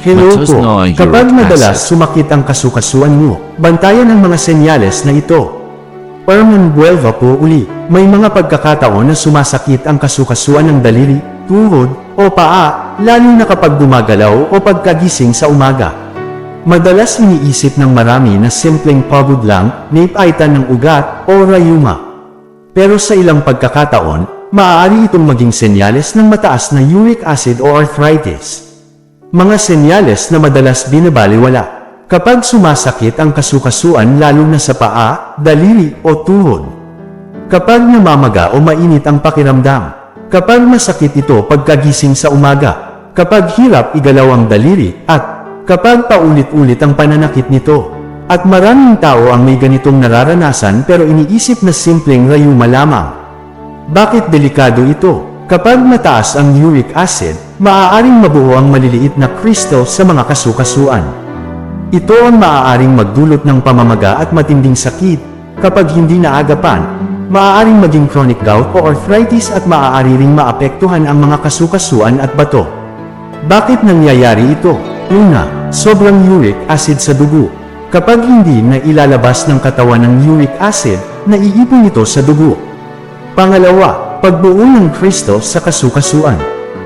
Hello Mataas po. na uric Kapag madalas acid. sumakit ang kasukasuan mo, bantayan ang mga senyales na ito. Vuelva po uli. May mga pagkakataon na sumasakit ang kasukasuan ng daliri, tuhod, o paa, lalo na kapag gumagalaw o pagkagising sa umaga. Madalas iniisip ng marami na simpleng pagod lang, napaitan ng ugat, o rayuma. Pero sa ilang pagkakataon, maaari itong maging senyales ng mataas na uric acid o arthritis. Mga senyales na madalas binabaliwala. Kapag sumasakit ang kasukasuan lalo na sa paa, daliri o tuhod. Kapag namamaga o mainit ang pakiramdam. Kapag masakit ito pagkagising sa umaga. Kapag hirap igalaw ang daliri at kapag paulit-ulit ang pananakit nito. At maraming tao ang may ganitong nararanasan pero iniisip na simpleng rayuma lamang. Bakit delikado ito? Kapag mataas ang uric acid, maaaring mabuo ang maliliit na kristo sa mga kasukasuan. Ito ang maaaring magdulot ng pamamaga at matinding sakit. Kapag hindi naagapan, maaaring maging chronic gout o arthritis at maaari ring maapektuhan ang mga kasukasuan at bato. Bakit nangyayari ito? Una, sobrang uric acid sa dugo. Kapag hindi na ilalabas ng katawan ng uric acid, naiipon ito sa dugo. Pangalawa, pagbuo ng crystals sa kasukasuan.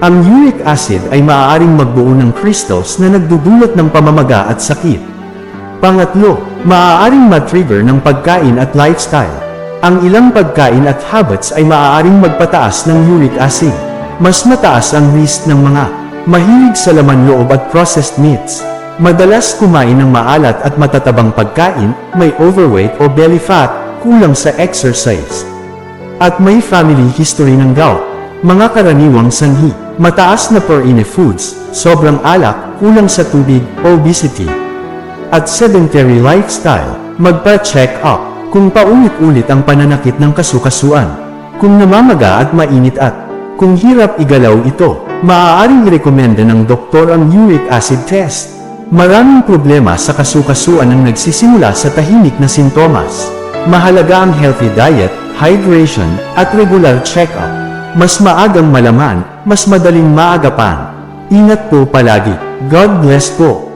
Ang uric acid ay maaaring magbuo ng crystals na nagdudulot ng pamamaga at sakit. Pangatlo, maaaring matrigger ng pagkain at lifestyle. Ang ilang pagkain at habits ay maaaring magpataas ng uric acid. Mas mataas ang risk ng mga mahilig sa laman loob at processed meats. Madalas kumain ng maalat at matatabang pagkain, may overweight o belly fat, kulang sa exercise. At may family history ng gout. Mga karaniwang sanhi, mataas na protein foods, sobrang alak, kulang sa tubig, obesity. At sedentary lifestyle, magpa-check up kung paulit-ulit ang pananakit ng kasukasuan. Kung namamaga at mainit at kung hirap igalaw ito, maaaring irekomenda ng doktor ang uric acid test. Maraming problema sa kasukasuan ang nagsisimula sa tahimik na sintomas. Mahalaga ang healthy diet, hydration, at regular check-up. Mas maagang malaman, mas madaling maagapan. Ingat po palagi. God bless po.